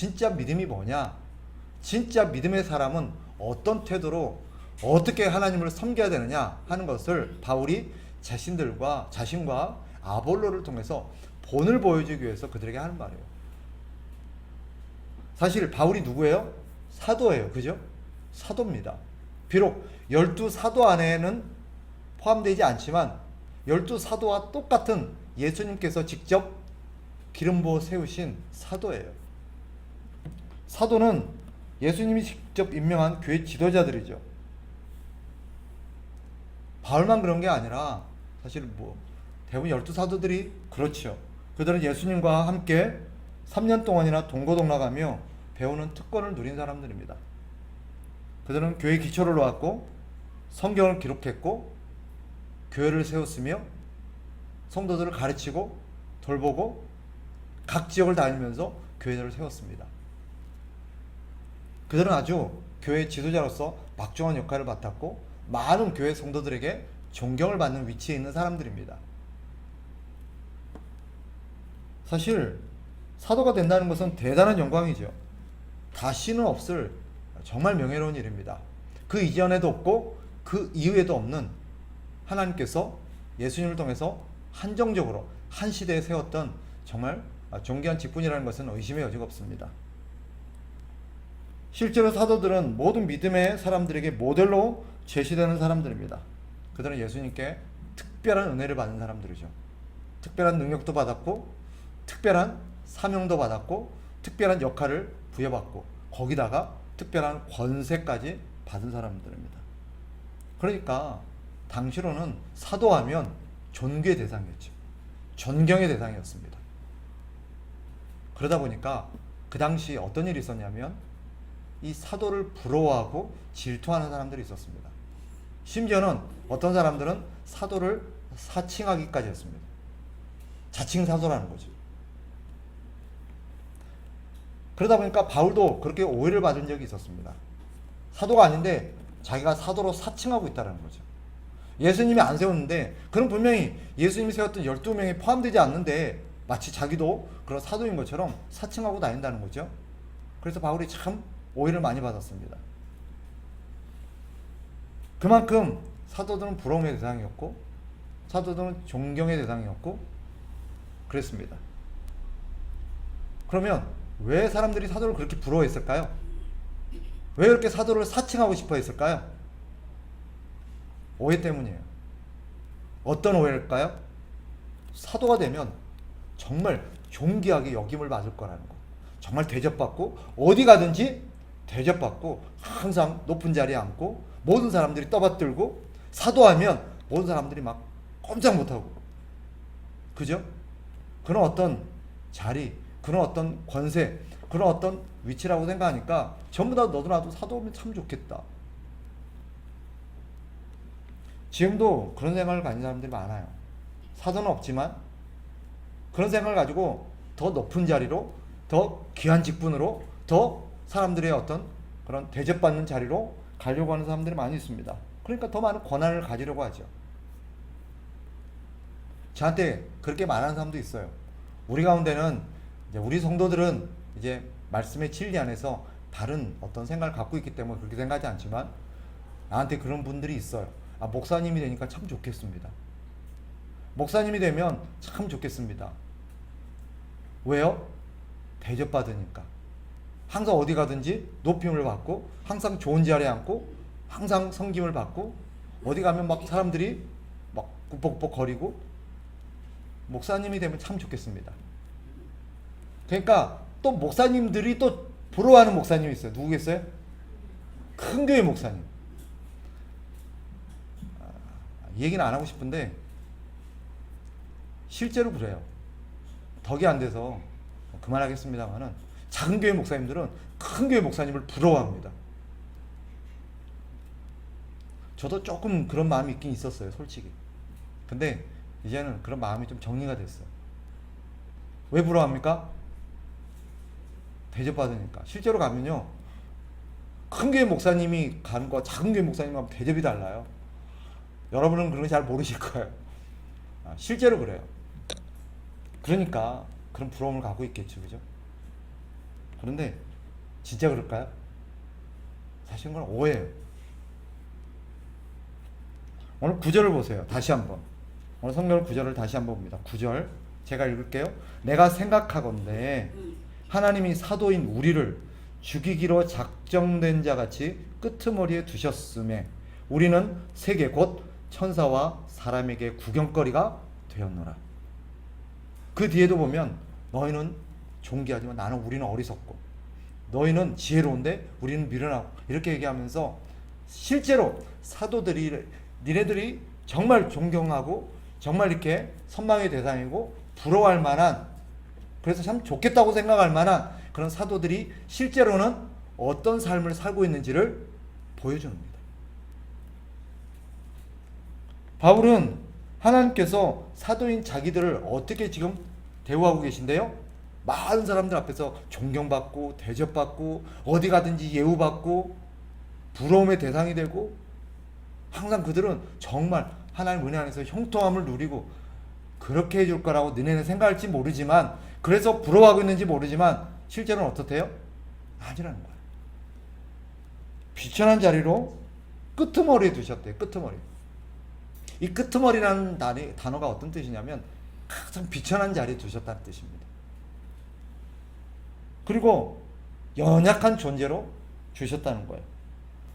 진짜 믿음이 뭐냐? 진짜 믿음의 사람은 어떤 태도로 어떻게 하나님을 섬겨야 되느냐 하는 것을 바울이 자신과 아볼로를 통해서 본을 보여주기 위해서 그들에게 하는 말이에요. 사실 바울이 누구예요? 사도예요. 그죠? 사도입니다. 비록 12사도 안에는 포함되지 않지만 12사도와 똑같은 예수님께서 직접 기름 부어 세우신 사도예요. 사도는 예수님이 직접 임명한 교회 지도자들이죠. 바울만 그런 게 아니라 사실 대부분 12사도들이 그렇죠. 그들은 예수님과 함께 3년 동안이나 동고동락하며 배우는 특권을 누린 사람들입니다. 그들은 교회 기초를 놓았고 성경을 기록했고 교회를 세웠으며 성도들을 가르치고 돌보고 각 지역을 다니면서 교회를 세웠습니다. 그들은 아주 교회 지도자로서 막중한 역할을 맡았고 많은 교회 성도들에게 존경을 받는 위치에 있는 사람들입니다. 사실 사도가 된다는 것은 대단한 영광이죠. 다시는 없을 정말 명예로운 일입니다. 그 이전에도 없고 그 이후에도 없는 하나님께서 예수님을 통해서 한정적으로 한 시대에 세웠던 정말 존귀한 직분이라는 것은 의심의 여지가 없습니다. 실제로 사도들은 모든 믿음의 사람들에게 모델로 제시되는 사람들입니다. 그들은 예수님께 특별한 은혜를 받은 사람들이죠. 특별한 능력도 받았고 특별한 사명도 받았고 특별한 역할을 부여받고 거기다가 특별한 권세까지 받은 사람들입니다. 그러니까 당시로는 사도하면 존귀의 대상이었죠. 존경의 대상이었습니다. 그러다 보니까 그 당시 어떤 일이 있었냐면 이 사도를 부러워하고 질투하는 사람들이 있었습니다. 심지어는 어떤 사람들은 사도를 사칭하기까지 했습니다. 자칭 사도라는 거죠. 그러다 보니까 바울도 그렇게 오해를 받은 적이 있었습니다. 사도가 아닌데 자기가 사도로 사칭하고 있다는 거죠. 예수님이 안 세웠는데 그럼 분명히 예수님이 세웠던 12명이 포함되지 않는데 마치 자기도 그런 사도인 것처럼 사칭하고 다닌다는 거죠. 그래서 바울이 참 오해를 많이 받았습니다. 그만큼 사도들은 부러움의 대상이었고 사도들은 존경의 대상이었고 그랬습니다. 그러면 왜 사람들이 사도를 그렇게 부러워했을까요? 왜 그렇게 사도를 사칭하고 싶어 했을까요? 오해 때문이에요. 어떤 오해일까요? 사도가 되면 정말 존귀하게 여김을 받을 거라는 거. 정말 대접받고 어디 가든지 대접받고 항상 높은 자리에 앉고 모든 사람들이 떠받들고 사도하면 모든 사람들이 막 꼼짝 못하고 그죠? 그런 어떤 자리, 그런 어떤 권세, 그런 어떤 위치라고 생각하니까 전부 다 너도 나도 사도면 참 좋겠다. 지금도 그런 생각을 가진 사람들이 많아요. 사도는 없지만 그런 생각을 가지고 더 높은 자리로, 더 귀한 직분으로, 더 사람들의 어떤 그런 대접받는 자리로 가려고 하는 사람들이 많이 있습니다. 그러니까 더 많은 권한을 가지려고 하죠. 저한테 그렇게 말하는 사람도 있어요. 우리 가운데는 이제 우리 성도들은 이제 말씀의 진리 안에서 다른 어떤 생각을 갖고 있기 때문에 그렇게 생각하지 않지만 나한테 그런 분들이 있어요. 아, 목사님이 되니까 참 좋겠습니다. 목사님이 되면 참 좋겠습니다. 왜요? 대접받으니까. 항상 어디 가든지 높임을 받고 항상 좋은 자리에 앉고 항상 섬김을 받고 어디 가면 막 사람들이 막 굽벅굽벅 거리고 목사님이 되면 참 좋겠습니다. 그러니까 또 목사님들이 또 부러워하는 목사님이 있어요. 누구겠어요? 큰 교회 목사님. 이 얘기는 안 하고 싶은데 실제로 그래요. 덕이 안 돼서 그만하겠습니다만은 작은 교회 목사님들은 큰 교회 목사님을 부러워합니다. 저도 조금 그런 마음이 있긴 있었어요, 솔직히. 근데 이제는 그런 마음이 좀 정리가 됐어요. 왜 부러워합니까? 대접받으니까. 실제로 가면요, 큰 교회 목사님이 가는 거 작은 교회 목사님 가면 대접이 달라요. 여러분은 그런 거 잘 모르실 거예요. 실제로 그래요. 그러니까 그런 부러움을 갖고 있겠죠, 그죠? 그런데 진짜 그럴까요? 사실 그건 오해예요. 오늘 구절을 보세요. 다시 한번. 오늘 성경 구절을 다시 한번 봅니다. 9절 제가 읽을게요. 내가 생각하건대 하나님이 사도인 우리를 죽이기로 작정된 자같이 끄트머리에 두셨음에 우리는 세계 곧 천사와 사람에게 구경거리가 되었노라. 그 뒤에도 보면 너희는 존귀하지만 우리는 어리석고 너희는 지혜로운데 우리는 미련하고 이렇게 얘기하면서 실제로 사도들이 니네들이 정말 존경하고 정말 이렇게 선망의 대상이고 부러워할 만한, 그래서 참 좋겠다고 생각할 만한 그런 사도들이 실제로는 어떤 삶을 살고 있는지를 보여줍니다. 바울은 하나님께서 사도인 자기들을 어떻게 지금 대우하고 계신데요? 많은 사람들 앞에서 존경받고 대접받고 어디 가든지 예우받고 부러움의 대상이 되고, 항상 그들은 정말 하나님 은혜 안에서 형통함을 누리고 그렇게 해줄 거라고 너네는 생각할지 모르지만, 그래서 부러워하고 있는지 모르지만 실제로는 어떻대요? 아니라는 거예요. 비천한 자리로 끄트머리에 두셨대요. 끄트머리. 이 끄트머리라는 단어가 어떤 뜻이냐면 가장 비천한 자리에 두셨다는 뜻입니다. 그리고 연약한 존재로 주셨다는 거예요.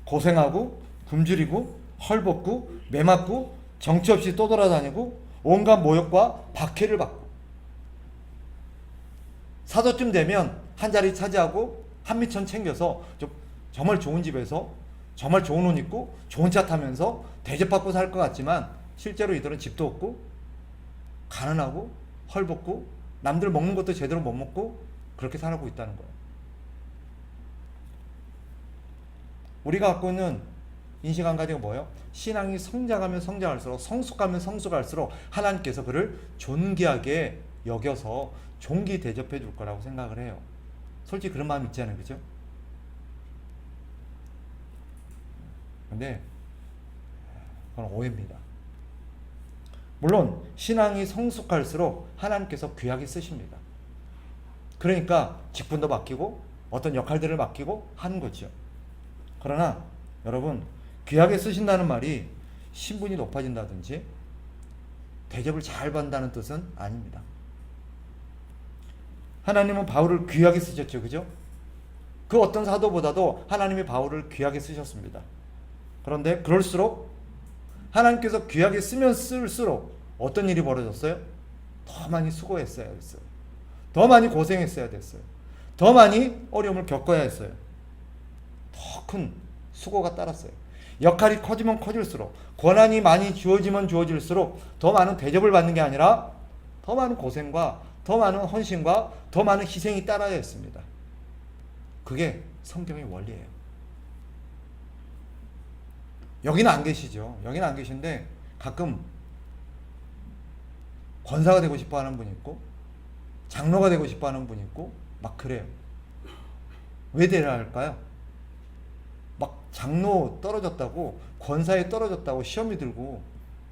고생하고 굶주리고 헐벗고 매맞고 정처 없이 떠돌아다니고 온갖 모욕과 박해를 받고, 사도쯤 되면 한 자리 차지하고 한미천 챙겨서 정말 좋은 집에서 정말 좋은 옷 입고 좋은 차 타면서 대접받고 살 것 같지만 실제로 이들은 집도 없고 가난하고 헐벗고 남들 먹는 것도 제대로 못 먹고 그렇게 살고 있다는 거예요. 우리가 갖고 있는 인식 한 가지가 뭐예요? 신앙이 성장하면 성장할수록, 성숙하면 성숙할수록 하나님께서 그를 존귀하게 여겨서 존귀 대접해 줄 거라고 생각을 해요. 솔직히 그런 마음 있잖아요. 그죠? 근데 그건 오해입니다. 물론 신앙이 성숙할수록 하나님께서 귀하게 쓰십니다. 그러니까 직분도 맡기고 어떤 역할들을 맡기고 하는 거죠. 그러나 여러분, 귀하게 쓰신다는 말이 신분이 높아진다든지 대접을 잘 받는다는 뜻은 아닙니다. 하나님은 바울을 귀하게 쓰셨죠. 그죠? 그 어떤 사도보다도 하나님이 바울을 귀하게 쓰셨습니다. 그런데 그럴수록 하나님께서 귀하게 쓰면 쓸수록 어떤 일이 벌어졌어요? 더 많이 수고했어야 됐어요. 더 많이 고생했어야 됐어요. 더 많이 어려움을 겪어야 했어요. 더 큰 수고가 따랐어요. 역할이 커지면 커질수록, 권한이 많이 주어지면 주어질수록 더 많은 대접을 받는 게 아니라 더 많은 고생과 더 많은 헌신과 더 많은 희생이 따라야 했습니다. 그게 성경의 원리예요. 여기는 안 계시죠. 여기는 안 계신데 가끔 권사가 되고 싶어 하는 분이 있고 장로가 되고 싶어 하는 분이 있고 막 그래요. 왜 되려 할까요? 막 장로 떨어졌다고, 권사에 떨어졌다고 시험이 들고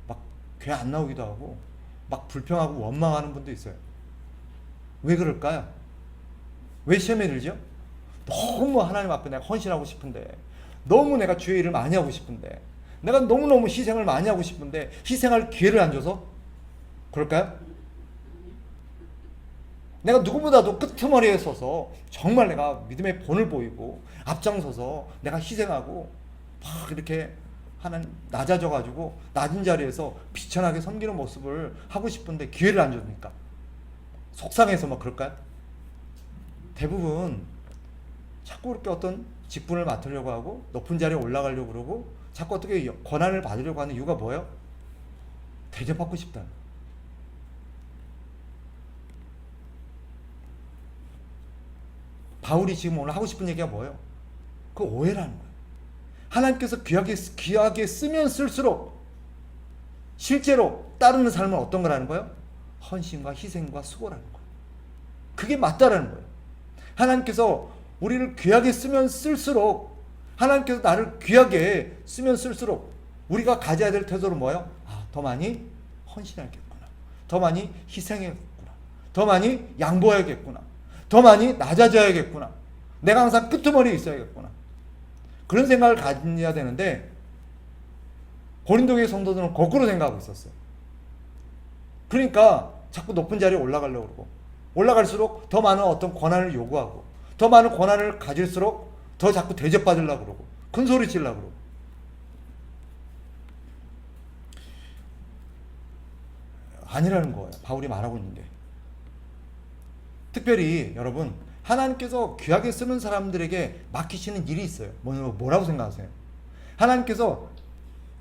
막 교회 안 나오기도 하고 막 불평하고 원망하는 분도 있어요. 왜 그럴까요? 왜 시험에 들죠? 너무 하나님 앞에 내가 헌신하고 싶은데, 너무 내가 주의 일을 많이 하고 싶은데, 내가 너무너무 희생을 많이 하고 싶은데 희생할 기회를 안 줘서 그럴까요? 내가 누구보다도 끄트머리에 서서 정말 내가 믿음의 본을 보이고 앞장서서 내가 희생하고 막 이렇게 하나님 낮아져 가지고 낮은 자리에서 비천하게 섬기는 모습을 하고 싶은데 기회를 안 주니까 속상해서 막 그럴까요? 대부분 자꾸 이렇게 어떤 직분을 맡으려고 하고 높은 자리에 올라가려고 그러고 자꾸 어떻게 권한을 받으려고 하는 이유가 뭐예요? 대접받고 싶다. 바울이 지금 오늘 하고 싶은 얘기가 뭐예요? 그 오해라는 거예요. 하나님께서 귀하게 쓰면 쓸수록 실제로 따르는 삶은 어떤 거라는 거예요? 헌신과 희생과 수고라는 거예요. 그게 맞다라는 거예요. 하나님께서 우리를 귀하게 쓰면 쓸수록, 하나님께서 나를 귀하게 쓰면 쓸수록 우리가 가져야 될 태도는 뭐예요? 더 많이 헌신해야겠구나. 더 많이 희생해야겠구나. 더 많이 양보해야겠구나. 더 많이 낮아져야겠구나. 내가 항상 끄트머리에 있어야겠구나. 그런 생각을 가져야 되는데 고린도교회 성도들은 거꾸로 생각하고 있었어요. 그러니까 자꾸 높은 자리에 올라가려고 그러고, 올라갈수록 더 많은 어떤 권한을 요구하고, 더 많은 권한을 가질수록 더 자꾸 대접받으려고 그러고, 큰 소리 치려고 그러고. 아니라는 거예요. 바울이 말하고 있는 게. 특별히 여러분, 하나님께서 귀하게 쓰는 사람들에게 맡기시는 일이 있어요. 뭐라고 생각하세요? 하나님께서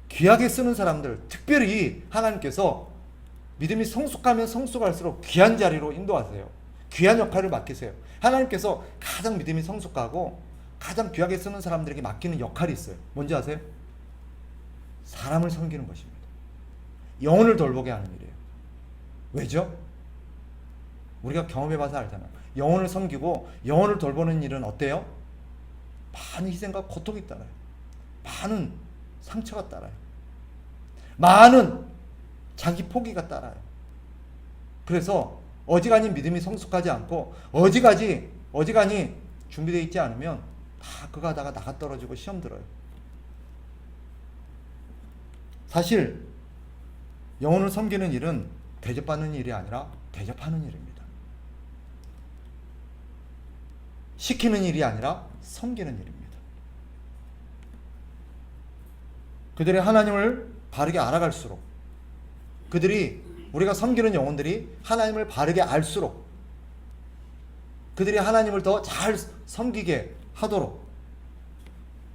귀하게 쓰는 사람들, 특별히 하나님께서 믿음이 성숙하면 성숙할수록 귀한 자리로 인도하세요. 귀한 역할을 맡기세요. 하나님께서 가장 믿음이 성숙하고 가장 귀하게 쓰는 사람들에게 맡기는 역할이 있어요. 뭔지 아세요? 사람을 섬기는 것입니다. 영혼을 돌보게 하는 일이에요. 왜죠? 우리가 경험해봐서 알잖아요. 영혼을 섬기고 영혼을 돌보는 일은 어때요? 많은 희생과 고통이 따라요. 많은 상처가 따라요. 많은 자기 포기가 따라요. 그래서 어지간히 믿음이 성숙하지 않고 어지간히 준비되어 있지 않으면 다 그거 하다가 나가 떨어지고 시험 들어요. 사실 영혼을 섬기는 일은 대접받는 일이 아니라 대접하는 일입니다. 시키는 일이 아니라 섬기는 일입니다. 그들이 하나님을 바르게 알아갈수록, 그들이 우리가 섬기는 영혼들이 하나님을 바르게 알수록, 그들이 하나님을 더 잘 섬기게 하도록,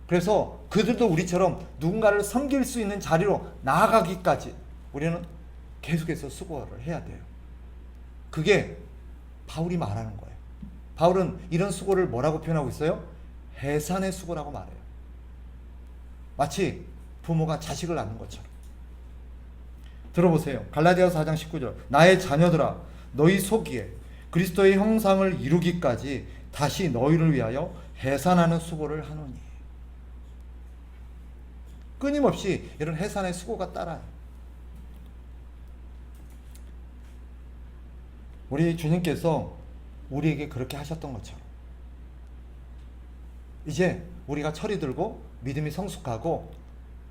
그래서 그들도 우리처럼 누군가를 섬길 수 있는 자리로 나아가기까지 우리는 계속해서 수고를 해야 돼요. 그게 바울이 말하는 거예요. 바울은 이런 수고를 뭐라고 표현하고 있어요? 해산의 수고라고 말해요. 마치 부모가 자식을 낳는 것처럼. 들어보세요. 갈라디아서 4장 19절. 나의 자녀들아, 너희 속기에 그리스도의 형상을 이루기까지 다시 너희를 위하여 해산하는 수고를 하노니. 끊임없이 이런 해산의 수고가 따라요. 우리 주님께서 우리에게 그렇게 하셨던 것처럼 이제 우리가 철이 들고 믿음이 성숙하고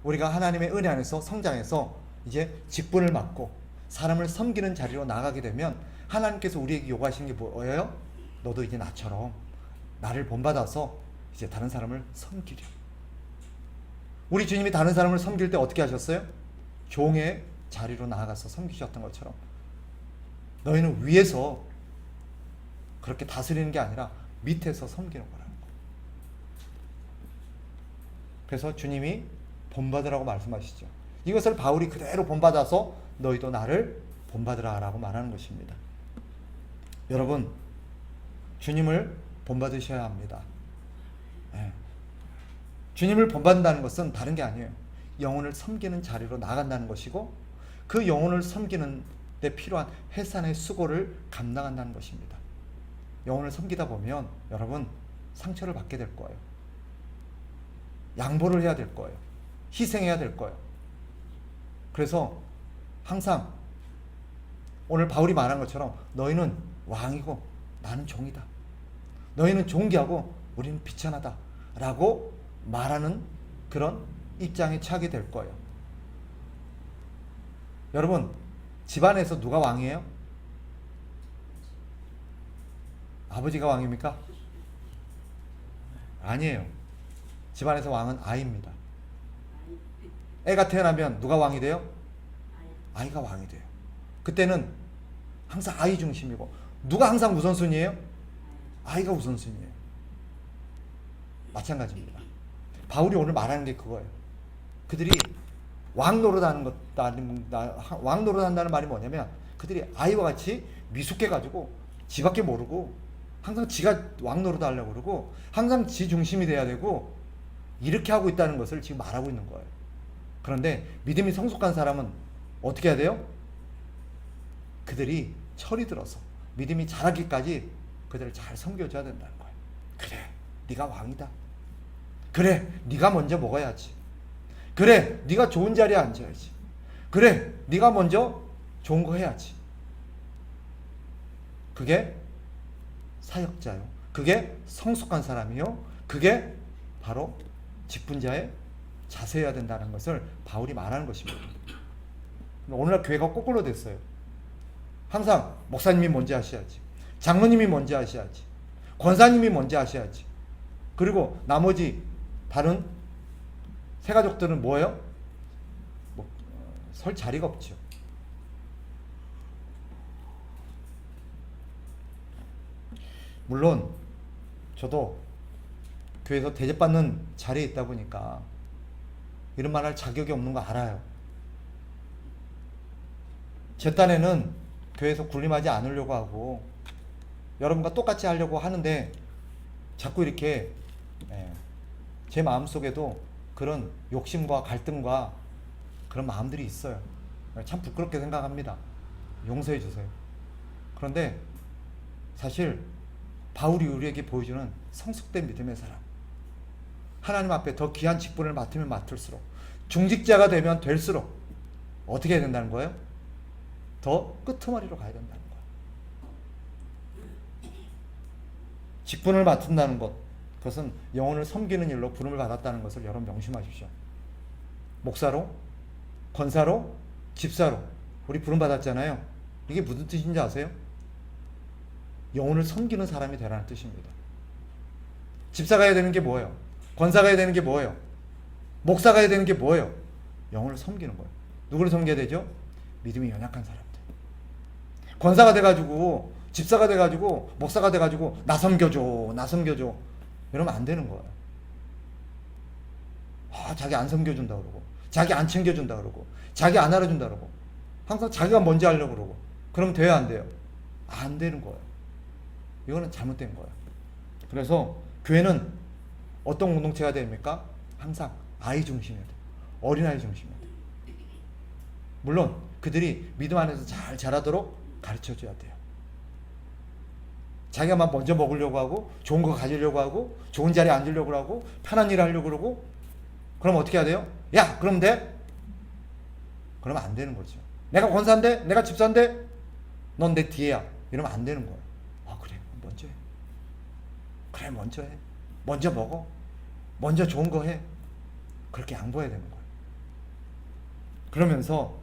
우리가 하나님의 은혜 안에서 성장해서 이제 직분을 맡고 사람을 섬기는 자리로 나가게 되면 하나님께서 우리에게 요구하시는 게 뭐예요? 너도 이제 나처럼 나를 본받아서 이제 다른 사람을 섬기려. 우리 주님이 다른 사람을 섬길 때 어떻게 하셨어요? 종의 자리로 나아가서 섬기셨던 것처럼 너희는 위에서 그렇게 다스리는 게 아니라 밑에서 섬기는 거라는 거. 그래서 주님이 본받으라고 말씀하시죠. 이것을 바울이 그대로 본받아서 너희도 나를 본받으라 라고 말하는 것입니다. 여러분, 주님을 본받으셔야 합니다. 네. 주님을 본받는다는 것은 다른 게 아니에요. 영혼을 섬기는 자리로 나간다는 것이고 그 영혼을 섬기는 데 필요한 해산의 수고를 감당한다는 것입니다. 영혼을 섬기다 보면 여러분 상처를 받게 될 거예요. 양보를 해야 될 거예요. 희생해야 될 거예요. 그래서 항상 오늘 바울이 말한 것처럼 너희는 왕이고 나는 종이다. 너희는 존귀하고 우리는 비천하다 라고 말하는 그런 입장에 처하게 될 거예요. 여러분, 집안에서 누가 왕이에요? 아버지가 왕입니까? 아니에요. 집안에서 왕은 아이입니다. 애가 태어나면 누가 왕이 돼요? 아이가 왕이 돼요. 그때는 항상 아이 중심이고 누가 항상 우선순위예요? 아이가 우선순위예요. 마찬가지입니다. 바울이 오늘 말하는 게 그거예요. 그들이 왕 노릇하는 것, 왕 노릇한다는 말이 뭐냐면 그들이 아이와 같이 미숙해가지고 지밖에 모르고 항상 지가 왕 노릇하려고 그러고 항상 지 중심이 돼야 되고 이렇게 하고 있다는 것을 지금 말하고 있는 거예요. 그런데 믿음이 성숙한 사람은 어떻게 해야 돼요? 그들이 철이 들어서 믿음이 자라기까지 그들을 잘 섬겨줘야 된다는 거예요. 그래, 네가 왕이다. 그래, 네가 먼저 먹어야지. 그래, 네가 좋은 자리에 앉아야지. 그래, 네가 먼저 좋은 거 해야지. 그게 사역자요, 그게 성숙한 사람이요. 그게 바로 직분자의 자세여야 된다는 것을 바울이 말하는 것입니다. 오늘날 교회가 거꾸로 됐어요. 항상 목사님이 먼저 하셔야지, 장로님이 먼저 하셔야지, 권사님이 먼저 하셔야지. 그리고 나머지 다른 새가족들은 뭐예요? 설 자리가 없죠. 물론 저도 교회에서 대접받는 자리에 있다 보니까 이런 말 할 자격이 없는 거 알아요. 제 딴에는 교회에서 군림하지 않으려고 하고 여러분과 똑같이 하려고 하는데 자꾸 이렇게 제 마음속에도 그런 욕심과 갈등과 그런 마음들이 있어요. 참 부끄럽게 생각합니다. 용서해 주세요. 그런데 사실 바울이 우리에게 보여주는 성숙된 믿음의 사람, 하나님 앞에 더 귀한 직분을 맡으면 맡을수록, 중직자가 되면 될수록 어떻게 해야 된다는 거예요? 더 끄트머리로 가야 된다는 거예요. 직분을 맡는다는 것, 그것은 영혼을 섬기는 일로 부름을 받았다는 것을 여러분 명심하십시오. 목사로, 권사로, 집사로 우리 부름 받았잖아요. 이게 무슨 뜻인지 아세요? 영혼을 섬기는 사람이 되라는 뜻입니다. 집사가 해야 되는 게 뭐예요? 권사가 해야 되는 게 뭐예요? 목사가 해야 되는 게 뭐예요? 영혼을 섬기는 거예요. 누구를 섬겨야 되죠? 믿음이 연약한 사람들. 권사가 돼가지고, 집사가 돼가지고, 목사가 돼가지고 나 섬겨줘, 나 섬겨줘 이러면 안 되는 거예요. 자기 안 섬겨준다 그러고, 자기 안 챙겨준다 그러고, 자기 안 알아준다 그러고, 항상 자기가 먼저 하려고 그러고, 그럼 돼요, 안 돼요? 안 되는 거예요. 이거는 잘못된 거예요. 그래서 교회는 어떤 공동체가 됩니까? 항상 아이 중심이어야 돼요. 어린아이 중심이어야 돼요. 물론 그들이 믿음 안에서 잘 자라도록 가르쳐줘야 돼요. 자기가 막 먼저 먹으려고 하고, 좋은 거 가지려고 하고, 좋은 자리에 앉으려고 하고, 편한 일을 하려고 그러고, 그럼 어떻게 해야 돼요? 야, 그럼 돼? 그러면 안 되는 거죠. 내가 권사인데, 내가 집사인데, 넌 내 뒤에야. 이러면 안 되는 거예요. 그래, 먼저 해. 그래, 먼저 해. 먼저 먹어. 먼저 좋은 거 해. 그렇게 양보해야 되는 거예요. 그러면서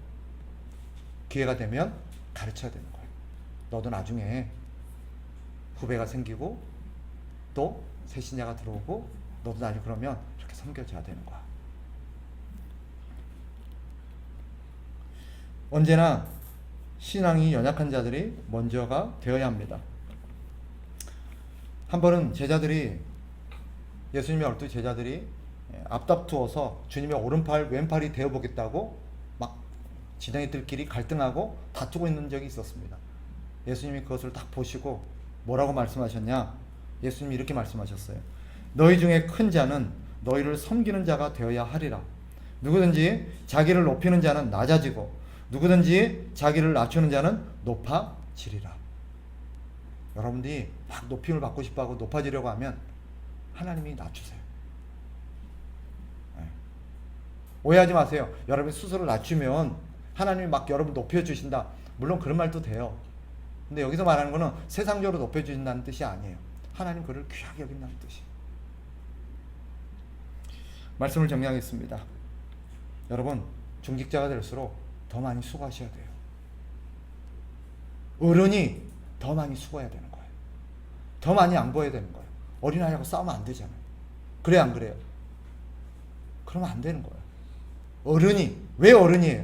기회가 되면 가르쳐야 되는 거예요. 너도 나중에 후배가 생기고 또 새신자가 들어오고 너도 나중에 그러면 이렇게 섬겨줘야 되는 거야. 언제나 신앙이 연약한 자들이 먼저가 되어야 합니다. 한 번은 제자들이, 예수님의 12 제자들이 앞다투어서 주님의 오른팔 왼팔이 되어보겠다고 막 지팡이들끼리 갈등하고 다투고 있는 적이 있었습니다. 예수님이 그것을 딱 보시고 뭐라고 말씀하셨냐? 예수님이 이렇게 말씀하셨어요. 너희 중에 큰 자는 너희를 섬기는 자가 되어야 하리라. 누구든지 자기를 높이는 자는 낮아지고 누구든지 자기를 낮추는 자는 높아지리라. 여러분들이 막 높임을 받고 싶어하고 높아지려고 하면 하나님이 낮추세요. 오해하지 마세요. 여러분이 스스로 낮추면 하나님이 막 여러분 높여주신다. 물론 그런 말도 돼요. 근데 여기서 말하는 거는 세상적으로 높여주신다는 뜻이 아니에요. 하나님 그를 귀하게 여긴다는 뜻이에요. 말씀을 정리하겠습니다. 여러분, 중직자가 될수록 더 많이 수고하셔야 돼요. 어른이 더 많이 수고해야 되는 거예요. 더 많이 양보해야 되는 거예요. 어린아이하고 싸우면 안 되잖아요. 그래, 안 그래요? 그러면 안 되는 거예요. 어른이, 왜 어른이에요?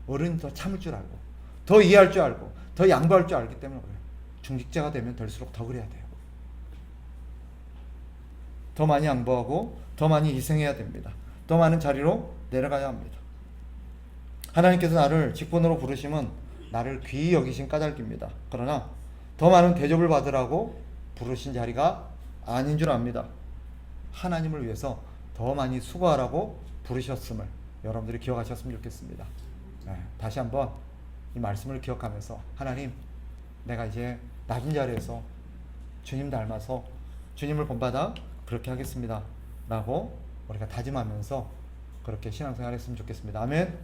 어른이 더 참을 줄 알고, 더 이해할 줄 알고, 더 양보할 줄 알기 때문에 그래요. 중직자가 되면 될수록 더 그래야 돼요. 더 많이 양보하고, 더 많이 희생해야 됩니다. 더 많은 자리로 내려가야 합니다. 하나님께서 나를 직분으로 부르심은 나를 귀히 여기신 까닭입니다. 그러나 더 많은 대접을 받으라고 부르신 자리가 아닌 줄 압니다. 하나님을 위해서 더 많이 수고하라고 부르셨음을 여러분들이 기억하셨으면 좋겠습니다. 다시 한번 이 말씀을 기억하면서 하나님, 내가 이제 낮은 자리에서 주님 닮아서 주님을 본받아 그렇게 하겠습니다 라고 우리가 다짐하면서 그렇게 신앙생활 했으면 좋겠습니다. 아멘.